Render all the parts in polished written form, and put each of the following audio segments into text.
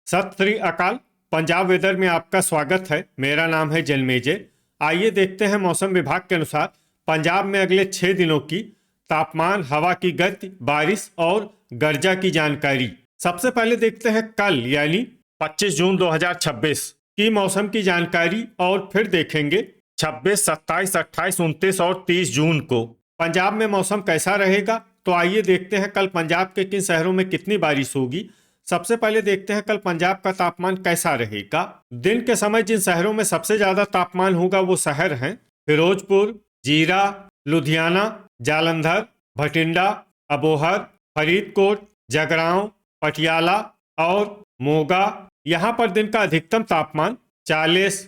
सत श्री अकाल। पंजाब वेदर में आपका स्वागत है। मेरा नाम है जन्मेजय। आइए देखते हैं मौसम विभाग के अनुसार पंजाब में अगले 6 दिनों की तापमान, हवा की गति, बारिश और गर्जा की जानकारी। सबसे पहले देखते हैं कल यानी 25 जून 2026 की मौसम की जानकारी और फिर देखेंगे 26, 27, 28, 29 और 30 जून को पंजाब में मौसम कैसा रहेगा। तो आइए देखते हैं कल पंजाब के किन शहरों में कितनी बारिश होगी। सबसे पहले देखते हैं कल पंजाब का तापमान कैसा रहेगा। दिन के समय जिन शहरों में सबसे ज्यादा तापमान होगा वो शहर हैं फिरोजपुर, जीरा, लुधियाना, जालंधर, भटिंडा, अबोहर, फरीदकोट, जगरांव, पटियाला और मोगा। यहाँ पर दिन का अधिकतम तापमान 40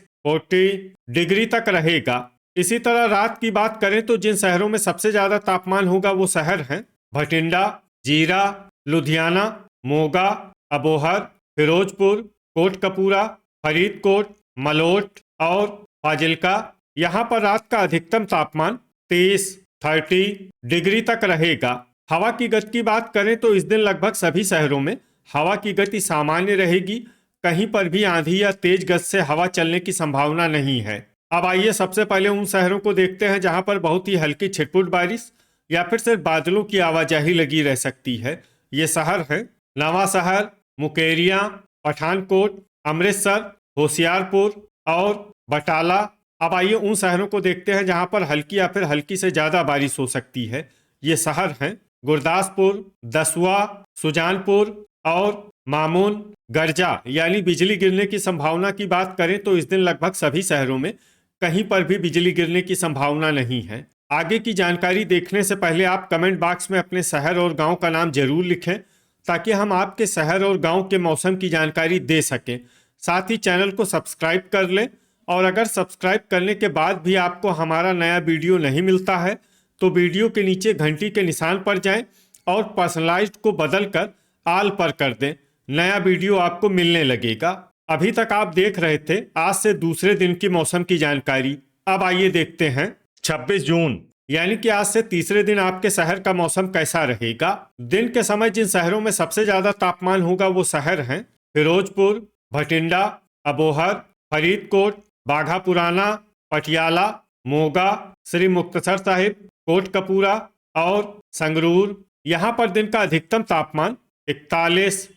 डिग्री तक रहेगा। इसी तरह रात की बात करें तो जिन शहरों में सबसे ज्यादा तापमान होगा वो शहर हैं भटिंडा, जीरा, लुधियाना, मोगा, अबोहर, फिरोजपुर, कोटकपूरा, फरीदकोट, मलोट और फाजिल्का। यहाँ पर रात का अधिकतम तापमान 30 डिग्री तक रहेगा। हवा की गति की बात करें तो इस दिन लगभग सभी शहरों में हवा की गति सामान्य रहेगी। कहीं पर भी आंधी या तेज गति से हवा चलने की संभावना नहीं है। अब आइए सबसे पहले उन शहरों को देखते हैं जहां पर बहुत ही हल्की छिटपुट बारिश या फिर सिर्फ बादलों की आवाजाही लगी रह सकती है। ये शहर हैं नवा शहर, मुकेरियां, पठानकोट, अमृतसर, होशियारपुर और बटाला। अब आइए उन शहरों को देखते हैं जहां पर हल्की या फिर हल्की से ज्यादा बारिश हो सकती है। ये शहर हैं गुरदासपुर, दसुआ, सुजानपुर और मामून। गर्जा यानी बिजली गिरने की संभावना की बात करें तो इस दिन लगभग सभी शहरों में कहीं पर भी बिजली गिरने की संभावना नहीं है। आगे की जानकारी देखने से पहले आप कमेंट बॉक्स में अपने शहर और गांव का नाम जरूर लिखें ताकि हम आपके शहर और गांव के मौसम की जानकारी दे सकें। साथ ही चैनल को सब्सक्राइब कर लें और अगर सब्सक्राइब करने के बाद भी आपको हमारा नया वीडियो नहीं मिलता है तो वीडियो के नीचे घंटी के निशान पर जाएं और पर्सनलाइज्ड को बदलकर आल पर कर दें। नया वीडियो आपको मिलने लगेगा। अभी तक आप देख रहे थे आज से दूसरे दिन की मौसम की जानकारी। अब आइए देखते हैं 26 जून यानी कि आज से तीसरे दिन आपके शहर का मौसम कैसा रहेगा। दिन के समय जिन शहरों में सबसे ज्यादा तापमान होगा वो शहर हैं फिरोजपुर, भटिंडा, अबोहर, फरीदकोट, बाघा पुराना, पटियाला, मोगा, श्री मुक्तसर साहिब, कोटकपूरा और संगरूर। यहाँ पर दिन का अधिकतम तापमान 41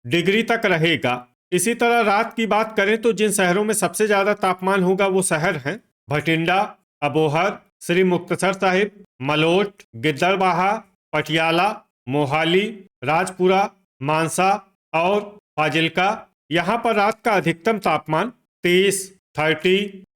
डिग्री तक रहेगा। इसी तरह रात की बात करें तो जिन शहरों में सबसे ज्यादा तापमान होगा वो शहर हैं भटिंडा, अबोहर, श्री मुक्तसर साहिब, मलोट, गिद्दड़बाहा, पटियाला, मोहाली, राजपुरा, मानसा और फाजिल्का। यहाँ पर रात का अधिकतम तापमान 30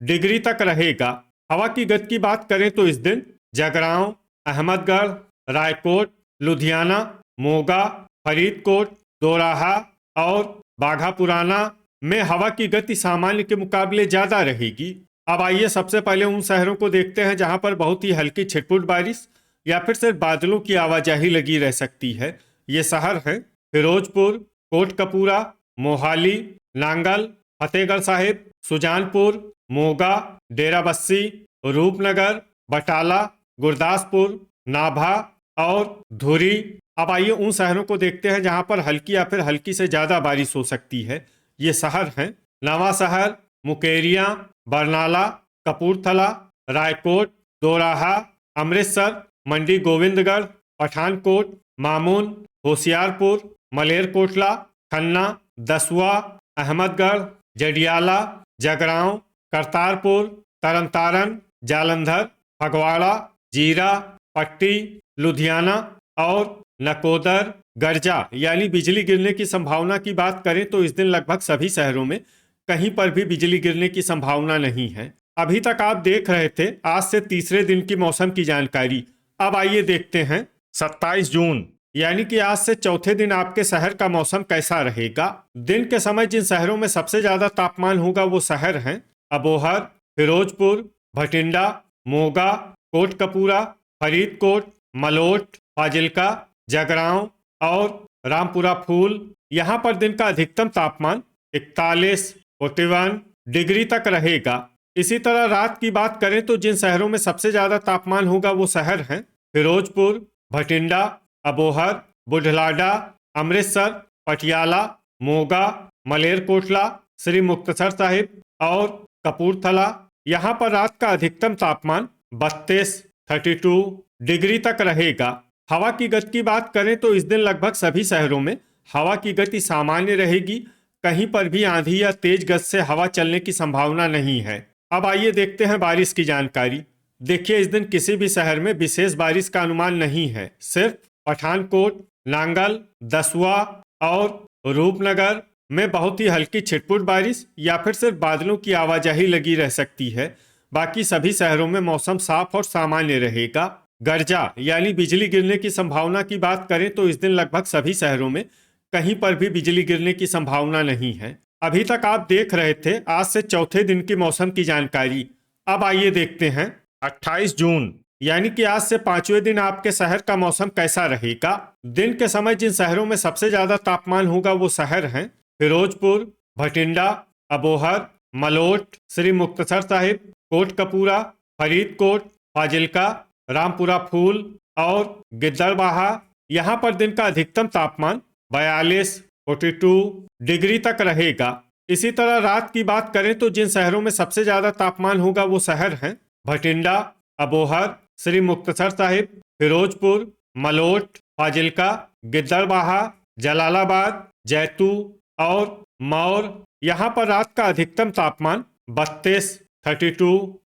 डिग्री तक रहेगा। हवा की गति की बात करें तो इस दिन जगरांव, अहमदगढ़, रायकोट, लुधियाना, मोगा, फरीदकोट, दोराहा और बाघा पुराना में हवा की गति सामान्य के मुकाबले ज्यादा रहेगी। अब आइए सबसे पहले उन शहरों को देखते हैं जहां पर बहुत ही हल्की छिटपुट बारिश या फिर सिर्फ बादलों की आवाजाही लगी रह सकती है। ये शहर हैं फिरोजपुर, कोटकपूरा, मोहाली, नांगल, फतेहगढ़ साहिब, सुजानपुर, मोगा, डेराबस्सी, रूपनगर, बटाला, गुरदासपुर, नाभा और धुरी। अब आइए उन शहरों को देखते हैं जहां पर हल्की या फिर हल्की से ज्यादा बारिश हो सकती है। ये शहर हैं नवा शहर, मुकेरियां, बरनाला, कपूरथला, रायकोट, दोराहा, अमृतसर, मंडी गोविंदगढ़, पठानकोट, मामून, होशियारपुर, मलेरकोटला, खन्ना, दसुआ, अहमदगढ़, जडियाला, जगरांव, करतारपुर, तरनतारन, जालंधर, फगवाड़ा, जीरा, पट्टी, लुधियाना और नकोदर। गर्जा यानी बिजली गिरने की संभावना की बात करें तो इस दिन लगभग सभी शहरों में कहीं पर भी बिजली गिरने की संभावना नहीं है। अभी तक आप देख रहे थे आज से तीसरे दिन की मौसम की जानकारी। अब आइए देखते हैं 27 जून यानी कि आज से चौथे दिन आपके शहर का मौसम कैसा रहेगा। दिन के समय जिन शहरों में सबसे ज्यादा तापमान होगा वो शहर हैं अबोहर, फिरोजपुर, भटिंडा, मोगा, कोटकपूरा, फरीदकोट, मलोट, फाजिल्का, जगरांव और रामपुरा फूल। यहाँ पर दिन का अधिकतम तापमान 41 डिग्री तक रहेगा। इसी तरह रात की बात करें तो जिन शहरों में सबसे ज्यादा तापमान होगा वो शहर हैं फिरोजपुर, भटिंडा, अबोहर, बुढलाडा, अमृतसर, पटियाला, मोगा, मलेरकोटला, श्री मुक्तसर साहिब और कपूरथला। यहाँ पर रात का अधिकतम तापमान 32 डिग्री तक रहेगा। हवा की गति की बात करें तो इस दिन लगभग सभी शहरों में हवा की गति सामान्य रहेगी। कहीं पर भी आंधी या तेज गति से हवा चलने की संभावना नहीं है। अब आइए देखते हैं बारिश की जानकारी। देखिए, इस दिन किसी भी शहर में विशेष बारिश का अनुमान नहीं है। सिर्फ पठानकोट, नांगल, दसुआ और रूपनगर में बहुत ही हल्की छिटपुट बारिश या फिर सिर्फ बादलों की आवाजाही लगी रह सकती है। बाकी सभी शहरों में मौसम साफ और सामान्य रहेगा। गर्जा यानी बिजली गिरने की संभावना की बात करें तो इस दिन लगभग सभी शहरों में कहीं पर भी बिजली गिरने की संभावना नहीं है। अभी तक आप देख रहे थे आज से चौथे दिन की मौसम की जानकारी। अब आइए देखते हैं 28 जून यानी कि आज से पांचवें दिन आपके शहर का मौसम कैसा रहेगा। दिन के समय जिन शहरों में सबसे ज्यादा तापमान होगा वो शहर हैं फिरोजपुर, भटिंडा, अबोहर, मलोट, श्री मुक्तसर साहिब, कोटकपूरा, फरीदकोट, फाजिल्का, रामपुरा फूल और गिद्दड़बाहा। यहाँ पर दिन का अधिकतम तापमान 42 डिग्री तक रहेगा। इसी तरह रात की बात करें तो जिन शहरों में सबसे ज्यादा तापमान होगा वो शहर हैं भटिंडा, अबोहर, श्री मुक्तसर साहिब, फिरोजपुर, मलोट, फाजिल्का, गिद्दड़बाहा, जलालाबाद, जैतू और मौर। यहाँ पर रात का अधिकतम तापमान 32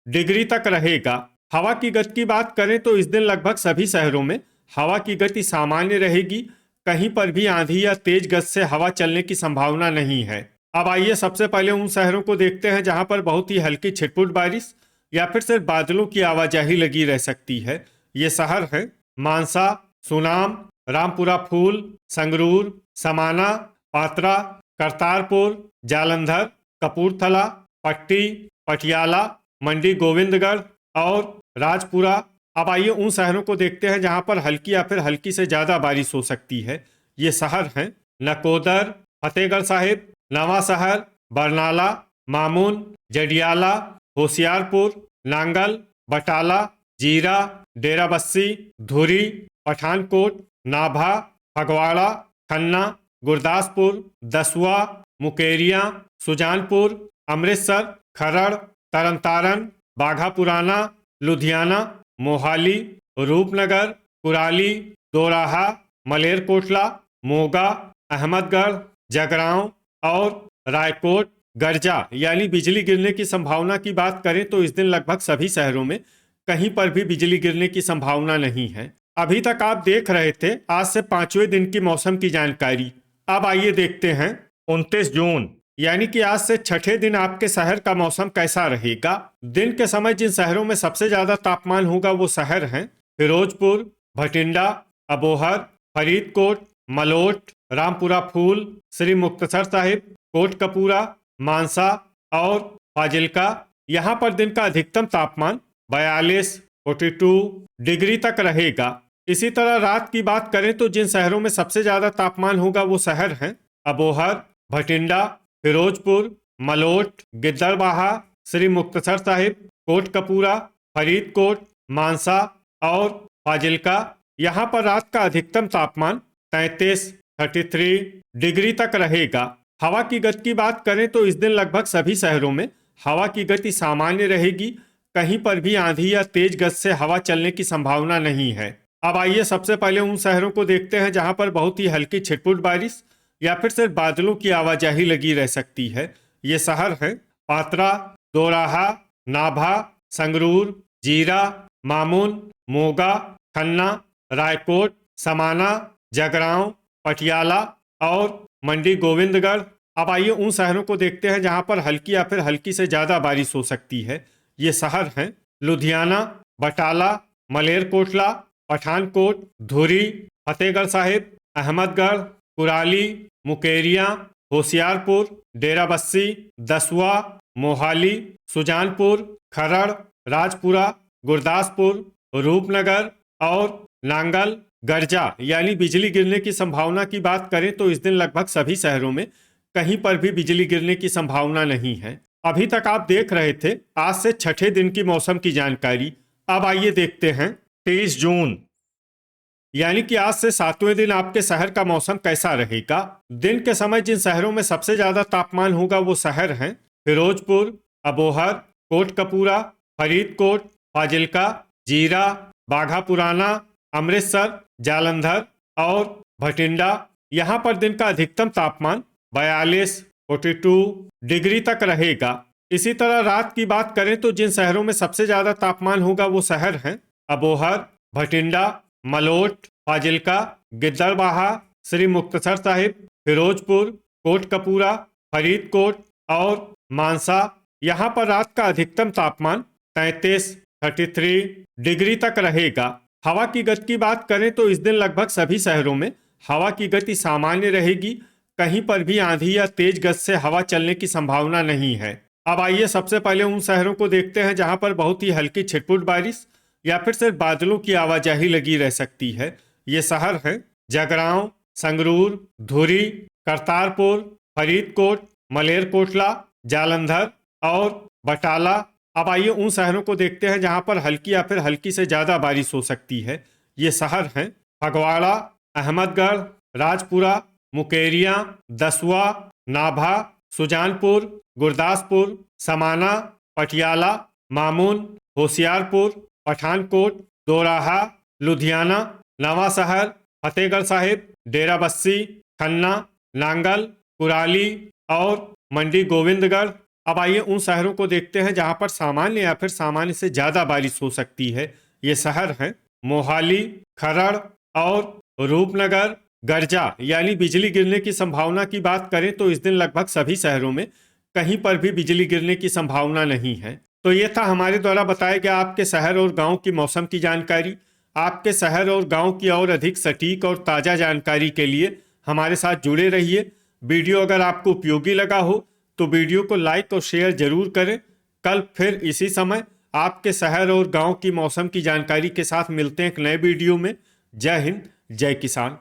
डिग्री तक रहेगा। हवा की गति की बात करें तो इस दिन लगभग सभी शहरों में हवा की गति सामान्य रहेगी। कहीं पर भी आंधी या तेज गति से हवा चलने की संभावना नहीं है। अब आइए सबसे पहले उन शहरों को देखते हैं जहां पर बहुत ही हल्की छिटपुट बारिश या फिर सिर्फ बादलों की आवाजाही लगी रह सकती है। ये शहर हैं मानसा, सुनाम, रामपुरा फूल, संगरूर, समाना, पात्रा, करतारपुर, जालंधर, कपूरथला, पट्टी, पटियाला, मंडी गोविंदगढ़ और राजपुरा। अब आइए उन शहरों को देखते हैं जहां पर हल्की या फिर हल्की से ज्यादा बारिश हो सकती है। ये शहर हैं नकोदर, फतेहगढ़ साहिब, नवा शहर, बरनाला, मामून, जडियाला, होशियारपुर, नांगल, बटाला, जीरा, डेराबस्सी, धुरी, पठानकोट, नाभा, फगवाड़ा, खन्ना, गुरदासपुर, दसुआ, मुकेरिया, सुजानपुर, अमृतसर, खरड़, तरनतारन, बाघा पुराना, लुधियाना, मोहाली, रूपनगर, कुराली, दोराहा, मलेरकोटला, मोगा, अहमदगढ़, जगरांव और रायकोट। गर्जा यानी बिजली गिरने की संभावना की बात करें तो इस दिन लगभग सभी शहरों में कहीं पर भी बिजली गिरने की संभावना नहीं है। अभी तक आप देख रहे थे आज से पांचवें दिन की मौसम की जानकारी। अब आइए देखते हैं 29 जून यानी कि आज से छठे दिन आपके शहर का मौसम कैसा रहेगा। दिन के समय जिन शहरों में सबसे ज्यादा तापमान होगा वो शहर हैं फिरोजपुर, भटिंडा, अबोहर, फरीदकोट, मलोट, रामपुरा फूल, श्री मुक्तसर साहिब, कोटकपूरा, मानसा और फाजिल्का। यहाँ पर दिन का अधिकतम तापमान 42 डिग्री तक रहेगा। इसी तरह रात की बात करें तो जिन शहरों में सबसे ज्यादा तापमान होगा वो शहर हैं अबोहर, भटिंडा, फिरोजपुर, मलोट, गिद्दड़बाहा, श्री मुक्तसर साहिब, कोटकपूरा, फरीदकोट, मानसा और फाजिल्का। यहाँ पर रात का अधिकतम तापमान 33 डिग्री तक रहेगा। हवा की गति की बात करें तो इस दिन लगभग सभी शहरों में हवा की गति सामान्य रहेगी। कहीं पर भी आंधी या तेज गति से हवा चलने की संभावना नहीं है। अब आइए सबसे पहले उन शहरों को देखते हैं जहां पर बहुत ही हल्की छिटपुट बारिश या फिर सिर्फ बादलों की आवाजाही लगी रह सकती है। ये शहर हैं पात्रा, दोराहा, नाभा, संगरूर, जीरा, मामून, मोगा, खन्ना, रायकोट, समाना, जगरांव, पटियाला और मंडी गोविंदगढ़। अब आइए उन शहरों को देखते हैं जहां पर हल्की या फिर हल्की से ज्यादा बारिश हो सकती है। ये शहर हैं लुधियाना, बटाला, मलेरकोटला, पठानकोट, धुरी, फतेहगढ़ साहिब, अहमदगढ़, कुराली, मुकेरिया, होशियारपुर, डेराबस्सी, दसुआ, मोहाली, सुजानपुर, खरड़, राजपुरा, गुरदासपुर, रूपनगर और नांगल। गर्जा यानी बिजली गिरने की संभावना की बात करें तो इस दिन लगभग सभी शहरों में कहीं पर भी बिजली गिरने की संभावना नहीं है। अभी तक आप देख रहे थे आज से छठे दिन की मौसम की जानकारी। अब आइए देखते हैं 23 जून यानी कि आज से 7वें दिन आपके शहर का मौसम कैसा रहेगा। दिन के समय जिन शहरों में सबसे ज्यादा तापमान होगा वो शहर हैं फिरोजपुर, अबोहर, कोटकपूरा, फरीदकोट, फाजिल्का, जीरा, बाघा पुराना, अमृतसर, जालंधर और भटिंडा। यहाँ पर दिन का अधिकतम तापमान 42, 42 डिग्री तक रहेगा। इसी तरह रात की बात करें तो जिन शहरों में सबसे ज्यादा तापमान होगा वो शहर हैं अबोहर, भटिंडा, मलोट, फाजिल्का, गिद्दड़बाहा, श्री मुक्तसर साहिब, फिरोजपुर, कोटकपूरा, फरीदकोट और मानसा। यहाँ पर रात का अधिकतम तापमान 33, 33 डिग्री तक रहेगा। हवा की गति की बात करें तो इस दिन लगभग सभी शहरों में हवा की गति सामान्य रहेगी। कहीं पर भी आंधी या तेज गति से हवा चलने की संभावना नहीं है। अब आइए सबसे पहले उन शहरों को देखते हैं जहां पर बहुत ही हल्की छिटपुट बारिश या फिर सिर्फ बादलों की आवाजाही लगी रह सकती है। ये शहर हैं जगरांव, संगरूर, धुरी, करतारपुर, फरीदकोट, मलेरकोटला, जालंधर और बटाला। अब आइए उन शहरों को देखते हैं जहां पर हल्की या फिर हल्की से ज्यादा बारिश हो सकती है। ये शहर हैं फगवाड़ा, अहमदगढ़, राजपुरा, मुकेरिया, दसुआ, नाभा, सुजानपुर, गुरदासपुर, समाना, पटियाला, मामून, होशियारपुर, पठानकोट, दोराहा, लुधियाना, नवा शहर, फतेहगढ़ साहिब, डेराबस्सी, खन्ना, नांगल, कुराली और मंडी गोविंदगढ़। अब आइए उन शहरों को देखते हैं जहां पर सामान्य या फिर सामान्य से ज्यादा बारिश हो सकती है। ये शहर हैं मोहाली, खरड़ और रूपनगर। गर्जा यानी बिजली गिरने की संभावना की बात करें तो इस दिन लगभग सभी शहरों में कहीं पर भी बिजली गिरने की संभावना नहीं है। तो ये था हमारे द्वारा बताया गया आपके शहर और गांव की मौसम की जानकारी। आपके शहर और गांव की और अधिक सटीक और ताज़ा जानकारी के लिए हमारे साथ जुड़े रहिए। वीडियो अगर आपको उपयोगी लगा हो तो वीडियो को लाइक और शेयर जरूर करें। कल फिर इसी समय आपके शहर और गांव की मौसम की जानकारी के साथ मिलते हैं एक नए वीडियो में। जय हिंद, जय किसान।